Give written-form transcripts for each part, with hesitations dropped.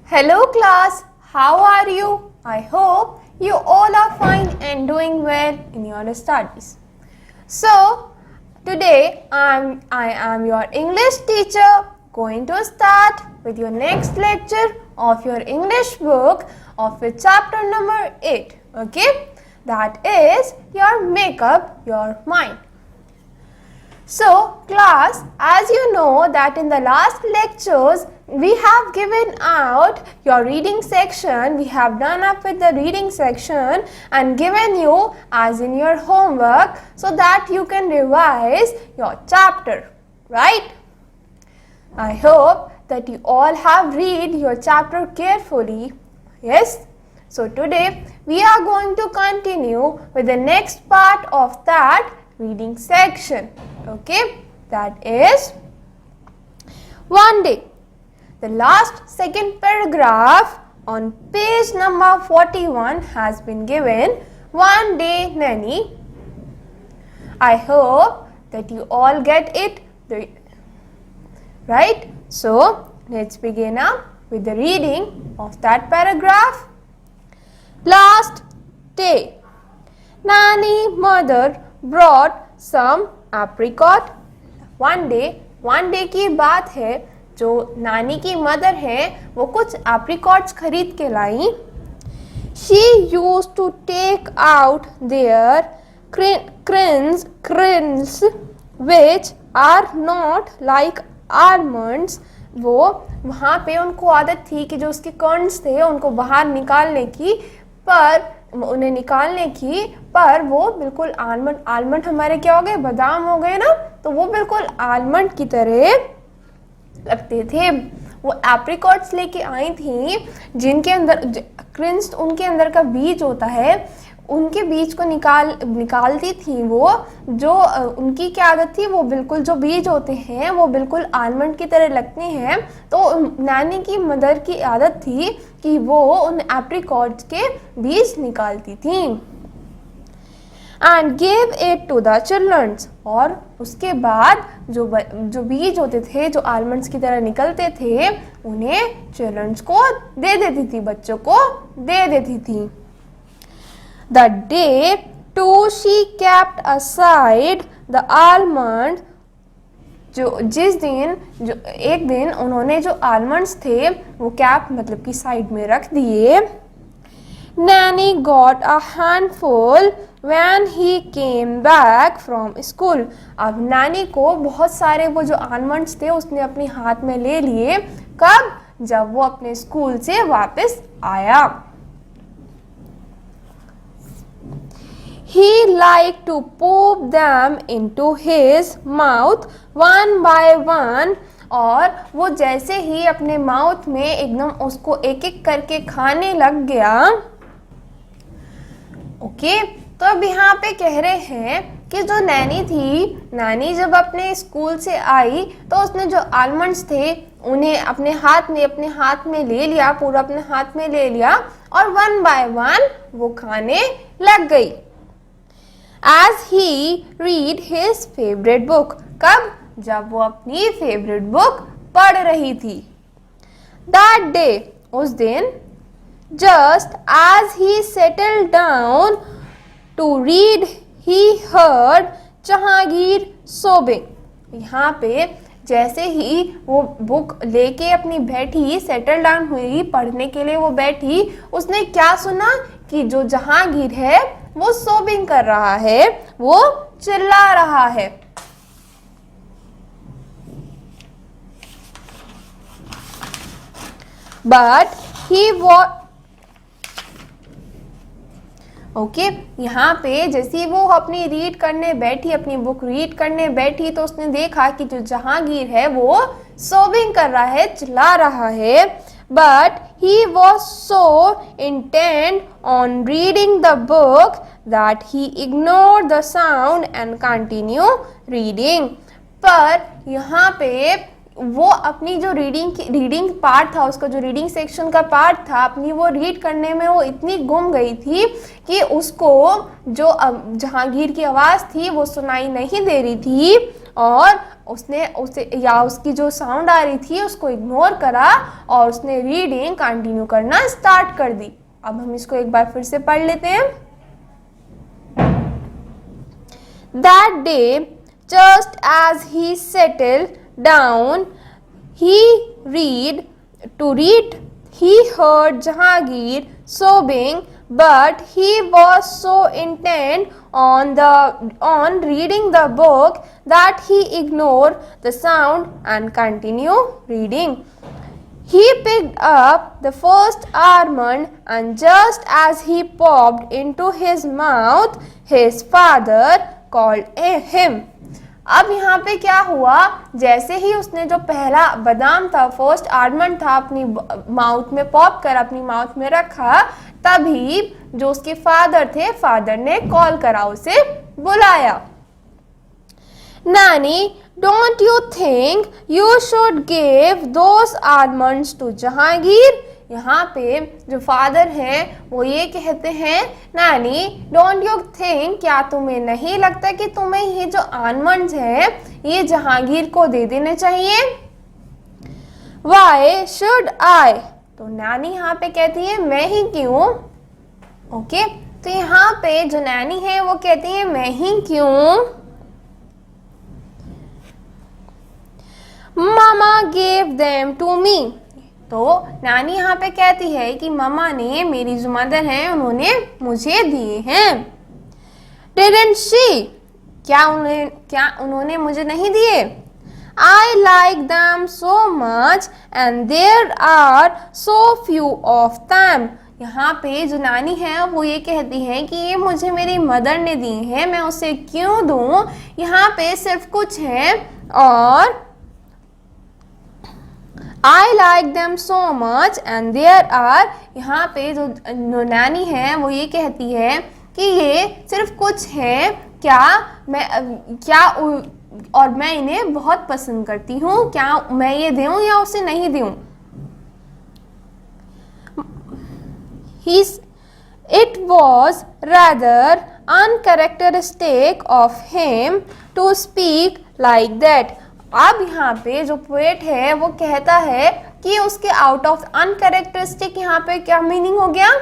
Hello class, how are you? I hope you all are fine and doing well in your studies. So, today I am your English teacher going to start with your next lecture of your English book of your chapter number 8. Okay, that is your Make Up Your Mind. So class, as you know that in the last lectures we have given out your reading section, we have done up with the reading section and given you as in your homework so that you can revise your chapter, right? I hope that you all have read your chapter carefully, yes? So today we are going to continue with the next part of that reading section. Okay, that is one day. The last second paragraph on page number 41 has been given. One day, Nanny. I hope that you all get it, right? So let's begin now with the reading of that paragraph. Last day, Nanny mother brought some apricot. one day की बात है, जो नानी की mother है वो कुछ apricots खरीद के लाई. She used to take out their kernels which are not like almonds. वो वहाँ पे उनको आदत थी कि जो उसके कर्न्स थे उनको बाहर निकालने की, पर उन्हें निकालने की पर वो बिल्कुल आलमंड हमारे क्या हो गए, बादाम हो गए ना, तो वो बिल्कुल आलमंड की तरह लगते थे. वो एप्रिकॉट्स लेके आई थी जिनके अंदर क्रिंस, उनके अंदर का बीज होता है, उनके बीज को निकालती थी वो. जो उनकी क्या आदत थी, वो बिल्कुल जो बीज होते हैं वो बिल्कुल आलमंड की तरह लगते हैं. तो नानी की मदर की आदत थी कि वो उन एप्रिकॉट्स के बीज निकालती थी. And give it to the childrens. और उसके बाद जो बीज होते थे, जो आलमंड्स की तरह निकलते थे, उन्हें चिल्ड्रंस को दे देती थी, बच्चों को दे देती थी. The day too she kept aside the almond. एक दिन उन्होंने जो आलमंड्स थे वो कैप मतलब कि साइड में रख दिए. Nanny got a handful when he came back from school. अब नानी को बहुत सारे वो जो आलमंड्स थे उसने अपने हाथ में ले लिए. कब? जब वो अपने स्कूल से वापस आया. He liked to pop them into his mouth one by one. और वो जैसे ही अपने माउथ में एकदम उसको एक एक करके खाने लग गया. ओके, तो अब यहाँ पे कह रहे हैं कि जो नैनी थी, नानी जब अपने स्कूल से आई तो उसने जो आलमंड्स थे उन्हें अपने हाथ में ले लिया, पूरा अपने हाथ में ले लिया और वन बाय वन वो खाने लग गई. As he read his favorite book. कब? जब वो अपनी फेवरेट बुक पढ़ रही थी. That day, उस दिन, just as he settled down to read, he heard Jahangir sobbing. यहाँ पे जैसे ही वो बुक लेके अपनी बैठी, सेटल डाउन हुई, पढ़ने के लिए वो बैठी, उसने क्या सुना कि जो जहांगीर है वो सोबिंग कर रहा है, वो चिल्ला रहा है. But he was ओके, यहाँ पे जैसे वो अपनी रीड करने बैठी, अपनी बुक रीड करने बैठी, तो उसने देखा कि जो जहांगीर है वो सोबिंग कर रहा है, चिल्ला रहा है. But he was so intent on reading the book that he ignored the sound and continued reading. पर यहाँ पे वो अपनी जो रीडिंग पार्ट था, उसका जो रीडिंग सेक्शन का पार्ट था, अपनी वो रीड करने में वो इतनी गुम गई थी कि उसको जो जहांगीर की आवाज़ थी वो सुनाई नहीं दे रही थी. और उसने उसे या उसकी जो साउंड आ रही थी उसको इग्नोर करा और उसने रीडिंग कंटिन्यू करना स्टार्ट कर दी। अब हम इसको एक बार फिर से पढ़ लेते हैं। That day, just as he settled down, he heard Jahangir sobbing, but he was so intent on reading the book that he ignored the sound and continued reading. He picked up the first almond, and just as he popped into his mouth, his father called him. अब यहाँ पे क्या हुआ, जैसे ही उसने जो पहला बादाम था, फर्स्ट आलमंड था, अपनी माउथ में पॉप कर अपनी माउथ में रखा, तभी जो उसके फादर थे, फादर ने कॉल करा, उसे बुलाया। नानी, don't you think you should give those almonds to Jahangir? यहाँ पे जो फादर हैं वो ये कहते हैं, नानी डोंट यू थिंक, क्या तुम्हें नहीं लगता कि तुम्हें ये जो आलमंड्स हैं ये जहांगीर को दे देने चाहिए? Why should I? तो नानी यहाँ पे कहती है मैं ही क्यों? ओके, तो यहाँ पे जो नानी है वो कहती है मैं ही क्यों? Mama gave them to me. तो नानी यहाँ पे कहती है कि मम्मा ने, मेरी जो मदर हैं, उन्होंने मुझे दिए हैं। Didn't she? क्या उन्होंने मुझे नहीं दिए? I like them so much and there are so few of them. यहाँ पे जो नानी है वो ये कहती है कि ये मुझे मेरी मदर ने दी है, मैं उसे क्यों दूँ? यहाँ पे सिर्फ कुछ है और I like them so much and there are, यहाँ पे जो नानी है वो ये कहती है कि ये सिर्फ कुछ है, और मैं इन्हें बहुत पसंद करती हूँ, क्या मैं ये दूँ या उसे नहीं दूँ? It was rather uncharacteristic of him to speak like that. अब यहाँ पे जो पोएट है वो कहता है कि उसके आउट ऑफ अनकैरेक्टरिस्टिक यहाँ पे क्या मीनिंग हो गया?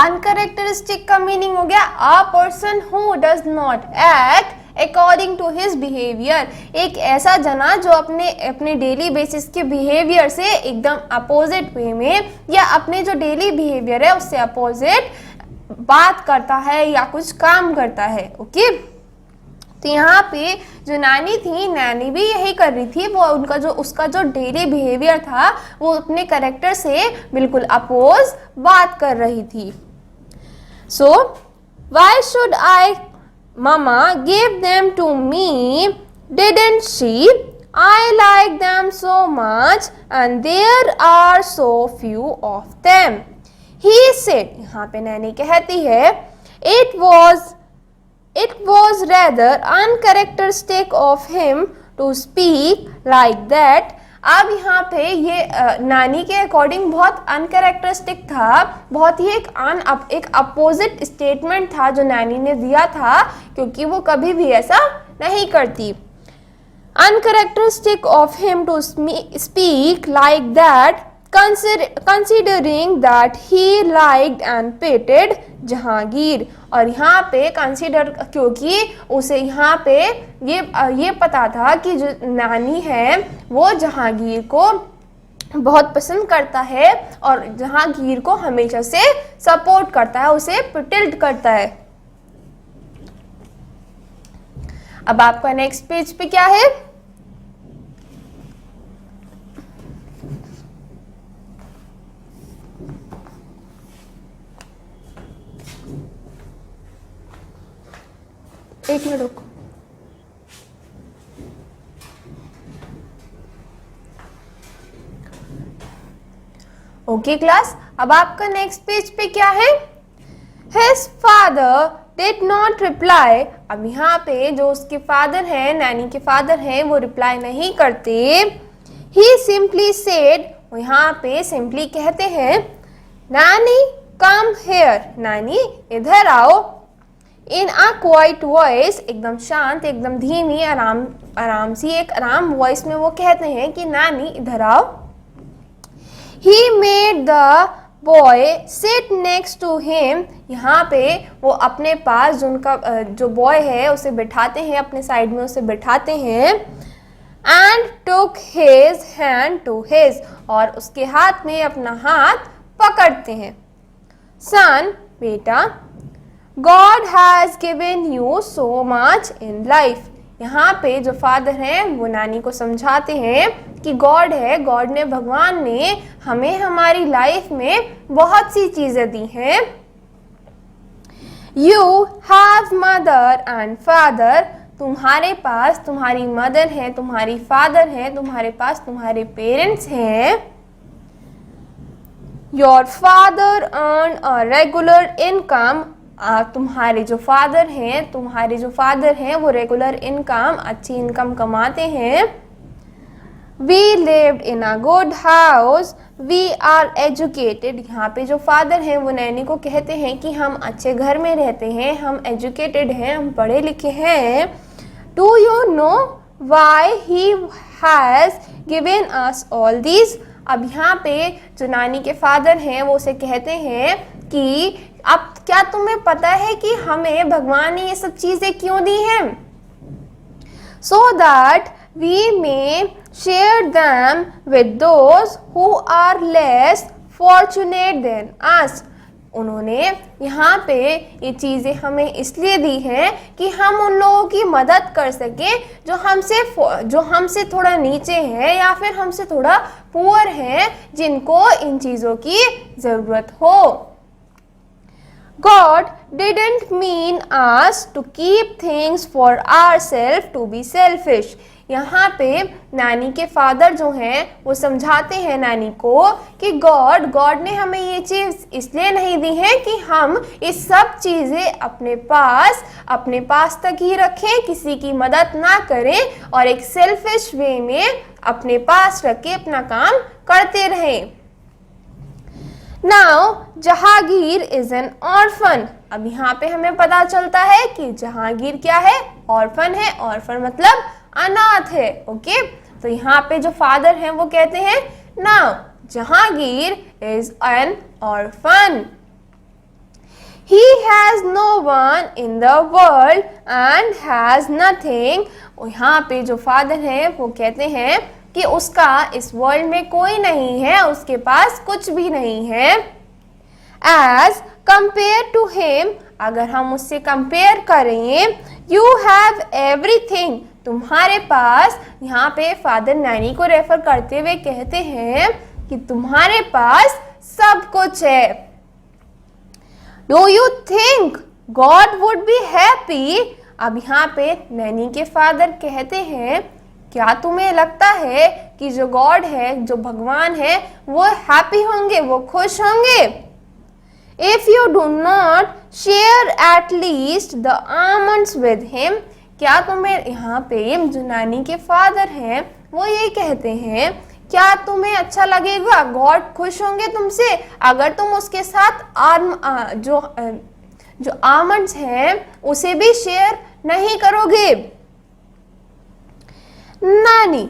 अनकैरेक्टरिस्टिक का मीनिंग हो गया a person who does not act according to his behaviour. एक ऐसा जना जो अपने डेली बेसिस के बिहेवियर से एकदम अपोजिट वे में, या अपने जो डेली बिहेवियर है उससे अपोजिट बात करता है या कुछ काम करता है। ओके, तो यहाँ पे जो नानी थी, नानी भी यही कर रही थी, वो उसका जो डेली बिहेवियर था वो अपने कैरेक्टर से बिल्कुल अपोज बात कर रही थी। So why should I mama give them to me, didn't she? I like them so much and there are so few of them. He said, यहाँ पे नानी कहती है, it was rather uncharacteristic of him to speak like that. अब यहाँ पे ये नानी के अकॉर्डिंग बहुत अनकैरेक्टरिस्टिक था, बहुत ही एक अपोजिट स्टेटमेंट था जो नानी ने दिया था, क्योंकि वो कभी भी ऐसा नहीं करती। Uncharacteristic of him to speak like that, considering that he liked and petted Jahangir. और यहाँ पे कंसीडर, क्योंकि उसे यहाँ पे ये पता था कि जो नानी है वो जहांगीर को बहुत पसंद करता है और जहांगीर को हमेशा से सपोर्ट करता है, उसे प्रोटेक्ट करता है। अब आपका नेक्स्ट पेज पे क्या है? एक मिनट रुको। ओके क्लास, अब आपका नेक्स्ट पेज पे क्या है? His father did not reply। अब यहाँ पे जो उसके फादर हैं, नैनी के फादर हैं, वो रिप्लाई नहीं करते। He simply said, वो यहाँ पे सिंपली कहते हैं, नानी come here, नानी इधर आओ। इन अ क्वाइट वॉइस, एकदम शांत, एकदम धीमी, आराम सी एक आराम वॉइस में वो कहते हैं कि नानी इधर आओ। He made the boy sit next to him। यहाँ पे वो अपने पास जो उनका जो बॉय है उसे बिठाते हैं, अपने साइड में उसे बिठाते हैं। And took his hand to his, और उसके हाथ में अपना हाथ पकड़ते हैं। Son, बेटा, God has given you so much in life। यहाँ पे जो फादर हैं वो नानी को समझाते हैं कि गॉड है, गॉड ने, भगवान ने हमें हमारी लाइफ में बहुत सी चीजें दी हैं। You have mother and father, तुम्हारे पास तुम्हारी मदर है, तुम्हारी फादर है, तुम्हारे पास तुम्हारे पेरेंट्स हैं। Your father earned a regular income, तुम्हारे जो फादर हैं वो रेगुलर इनकम, अच्छी इनकम कमाते हैं। We lived in a good house, we are educated। यहाँ पे जो फादर हैं वो नैनी को कहते हैं कि हम अच्छे घर में रहते हैं, हम एजुकेटेड हैं, हम पढ़े लिखे हैं। Do you know why he has given us all these? अब यहाँ पे जो नानी के फादर हैं वो उसे कहते हैं कि अब क्या तुम्हें पता है कि हमें भगवान ने ये सब चीजें क्यों दी हैं? So that we may share them with those who are less fortunate than us। उन्होंने यहाँ पे ये चीज़ें हमें इसलिए दी हैं कि हम उन लोगों की मदद कर सकें जो हमसे थोड़ा नीचे हैं या फिर हमसे थोड़ा पुअर हैं, जिनको इन चीज़ों की ज़रूरत हो। God didn't mean us to keep things for ourselves to be selfish। यहाँ पे नानी के फादर जो हैं वो समझाते हैं नानी को कि गॉड ने हमें ये चीज़ इसलिए नहीं दी है कि हम इस सब चीज़ें अपने पास तक ही रखें, किसी की मदद ना करें और एक सेल्फिश वे में अपने पास रख के अपना काम करते रहें। Now Jahangir is an orphan. अब यहाँ पे हमें पता चलता है कि जहांगीर क्या है? ऑर्फन है। ऑर्फन मतलब अनाथ है। ओके, तो यहाँ पे जो फादर हैं वो कहते हैं now Jahangir is an orphan. He has no one in the world and has nothing। यहाँ पे जो फादर हैं वो कहते हैं कि उसका इस वर्ल्ड में कोई नहीं है, उसके पास कुछ भी नहीं है। As compared to him, अगर हम उससे कंपेयर करें, you have everything, तुम्हारे पास, यहाँ पे फादर नैनी को रेफर करते हुए कहते हैं कि तुम्हारे पास सब कुछ है। Do you think God would be happy? अब यहाँ पे नैनी के फादर कहते हैं क्या तुम्हें लगता है कि जो गॉड है, जो भगवान है, वो हैप्पी होंगे, वो खुश होंगे? If you do not share at least the almonds with him, क्या तुम्हें, यहाँ पे जो नानी के फादर हैं वो ये कहते हैं क्या तुम्हें अच्छा लगेगा, गॉड खुश होंगे तुमसे अगर तुम उसके साथ जो आमंड्स हैं उसे भी शेयर नहीं करोगे? नानी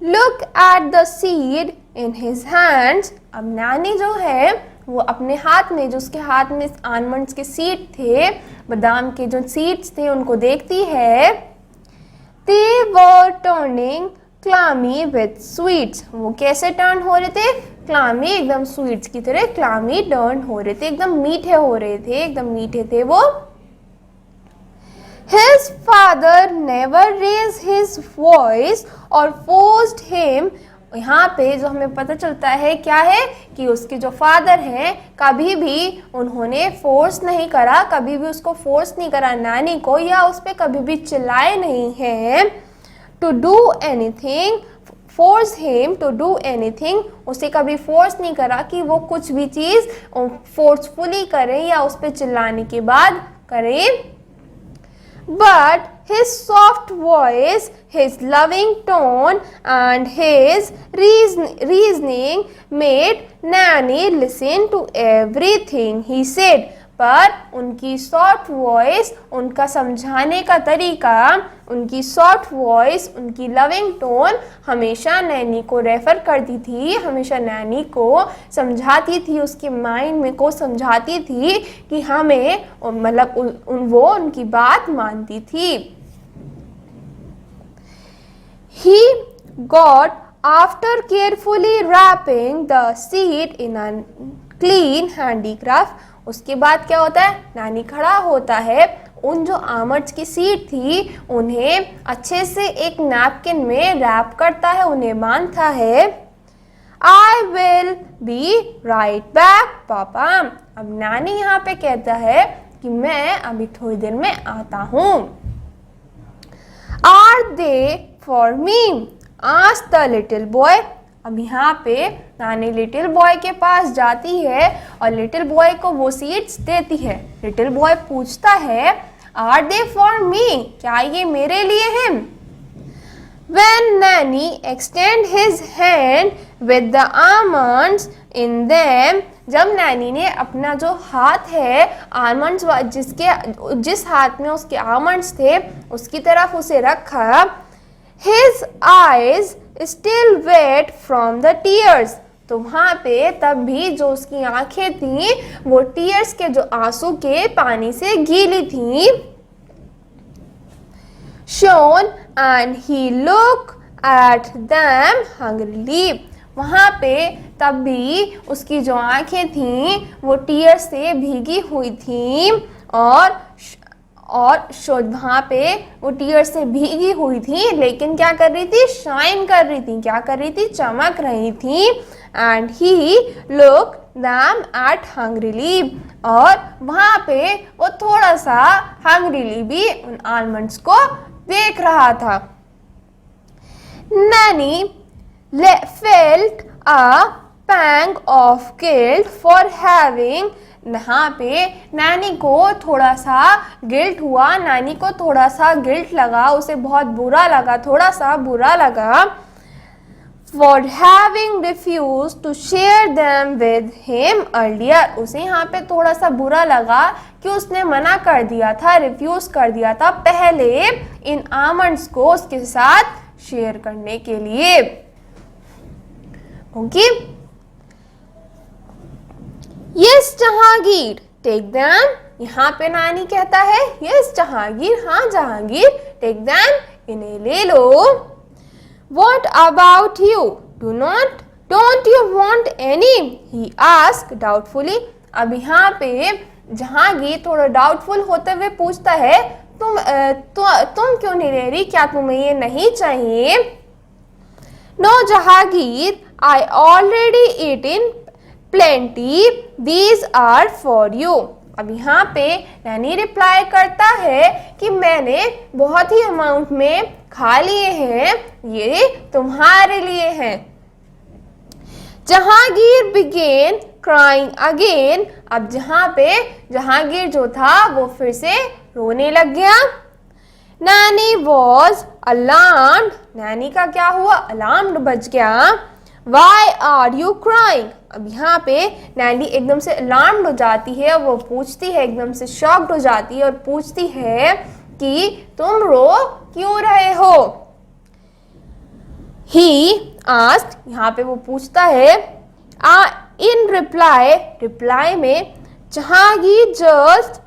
look at the seed in his hands. अब नानी जो है वो अपने हाथ में, जो उसके हाथ में आलमंड्स के सीड थे, बादाम के जो सीड्स थे, उनको देखती है। दे वर टर्निंग क्लामी विथ स्वीट्स। वो कैसे टर्न हो रहे थे? क्लामी, एकदम स्वीट्स की तरह क्लामी टर्न हो रहे थे, एकदम मीठे हो रहे थे, एकदम मीठे थे वो। His father never raised his voice or forced him. यहाँ पे जो हमें पता चलता है क्या है कि उसके जो फादर हैं कभी भी उन्होंने फोर्स नहीं करा, कभी भी उसको फोर्स नहीं करा नानी को, या उस पर कभी भी चिल्लाए नहीं हैं to do anything, force him to do anything, उसे कभी फोर्स नहीं करा कि वो कुछ भी चीज़ फोर्सफुली करे या उस पर चिल्लाने के बाद करे. But his soft voice, his loving tone and his reasoning made Nanny listen to everything he said. पर उनकी सॉफ्ट वॉइस, उनका समझाने का तरीका, उनकी सॉफ्ट वॉइस, उनकी लविंग टोन हमेशा नैनी को रेफ़र करती थी, हमेशा नैनी को समझाती थी, उसके माइंड में को समझाती थी कि हमें मतलब वो उनकी बात मानती थी. He got, after carefully wrapping the seed in a clean handicraft, उसके बाद क्या होता है, नानी खड़ा होता है, उन जो आमंड्स की सीड थी उन्हें अच्छे से एक नैपकिन में रैप करता है, उन्हें बांधता है. I will be right back पापा. अब नानी यहाँ पे कहता है कि मैं अभी थोड़ी देर में आता हूँ. Are they for me? asked the little boy. अब यहाँ पे नानी लिटिल बॉय के पास जाती है और लिटिल बॉय को वो सीड्स देती है. लिटिल बॉय पूछता है, आर दे फॉर मी, क्या ये मेरे लिए हैं? When Nanny extend his hand with the almonds in them, जब नैनी ने अपना जो हाथ है आलमंड्स जिस हाथ में उसके आलमंड्स थे उसकी तरफ उसे रखा, his eyes still wet from the tears. तो वहाँ पे तब भी जो उसकी आंखें थी वो टीयर्स के जो आंसू के पानी से गीली थी. Shone and he looked at them hungrily. वहाँ पे तब भी उसकी जो आंखें थीं वो टीयर से भीगी हुई थीं और वहाँ पे वो टीयर से भीगी हुई थी, लेकिन क्या कर रही थी, शाइन कर रही थी. क्या कर रही थी, चमक रही थी. And he look them at hungrily, और वहाँ पे वो थोड़ा सा हंग्रीली भी उन आलमंड्स को देख रहा था. Naini felt a pang of guilt for having, यहाँ पे नानी को थोड़ा सा गिल्ट हुआ, नानी को थोड़ा सा गिल्ट लगा, उसे बहुत बुरा लगा, थोड़ा सा बुरा लगा. For having refused to share them with him earlier, उसे यहाँ पे थोड़ा सा बुरा लगा कि उसने मना कर दिया था, रिफ्यूज कर दिया था पहले इन आमंड्स को उसके साथ शेयर करने के लिए. Okay. Yes Jahangir, take them. यहाँ पे नानी कहता है यस जहांगीर, हाँ जहांगीर, टेक दैम, इन्हें ले लो. What about you? Don't you want any? He asked doubtfully. अब यहाँ पे जहांगीर थोड़ा डाउटफुल होते हुए पूछता है, तुम क्यों नहीं ले रही, क्या तुम्हें ये नहीं चाहिए? No Jahangir, I already eaten plenty. These are for you. अब यहाँ पे नानी रिप्लाई करता है कि मैंने बहुत ही अमाउंट में खा लिए हैं, ये तुम्हारे लिए हैं. Jahangir began crying again. अब जहाँ पे जहांगीर जो था वो फिर से रोने लग गया. नानी was alarmed. नानी का क्या हुआ, अलार्म बज गया. Why are you crying? अब यहाँ पे नैनी एकदम से अलार्म्ड हो जाती है, वो पूछती है, एकदम से शॉक्ड हो जाती है और पूछती है कि तुम रो क्यों रहे हो? He asked, यहाँ पे वो पूछता है. In reply में Jahangir just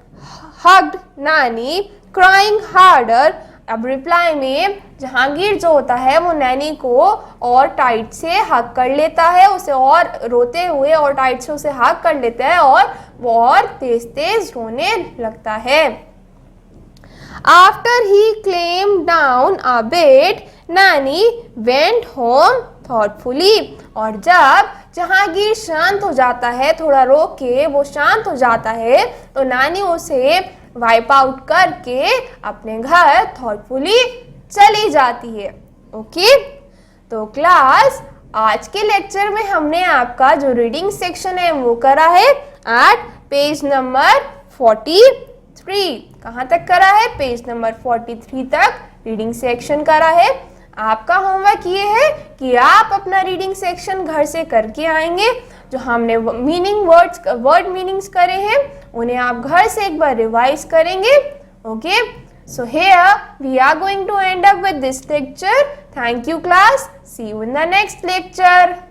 hugged Nani, crying harder. अब रिप्लाई में जहांगीर जो होता है वो नैनी को और टाइट से हग कर लेता है, उसे और रोते हुए और टाइट से उसे हग कर लेता है और वो और तेज तेज रोने लगता है. After he climbed down a bit, Nani went home thoughtfully. और जब जहांगीर शांत हो जाता है, थोड़ा रोक के वो शांत हो जाता है, तो नानी उसे वाइप आउट करके अपने घर थॉटफुली चली जाती है. ओके, तो क्लास आज के लेक्चर में हमने आपका जो रीडिंग सेक्शन है वो करा है एट पेज नंबर 43. कहाँ तक करा है? पेज नंबर 43 तक रीडिंग सेक्शन करा है. आपका होमवर्क ये है कि आप अपना रीडिंग सेक्शन घर से करके आएंगे. जो हमने वर्ड मीनिंग्स करे हैं उन्हें आप घर से एक बार रिवाइज करेंगे. Okay, so here we are going to end up with this lecture. Thank you class. See you in the next lecture.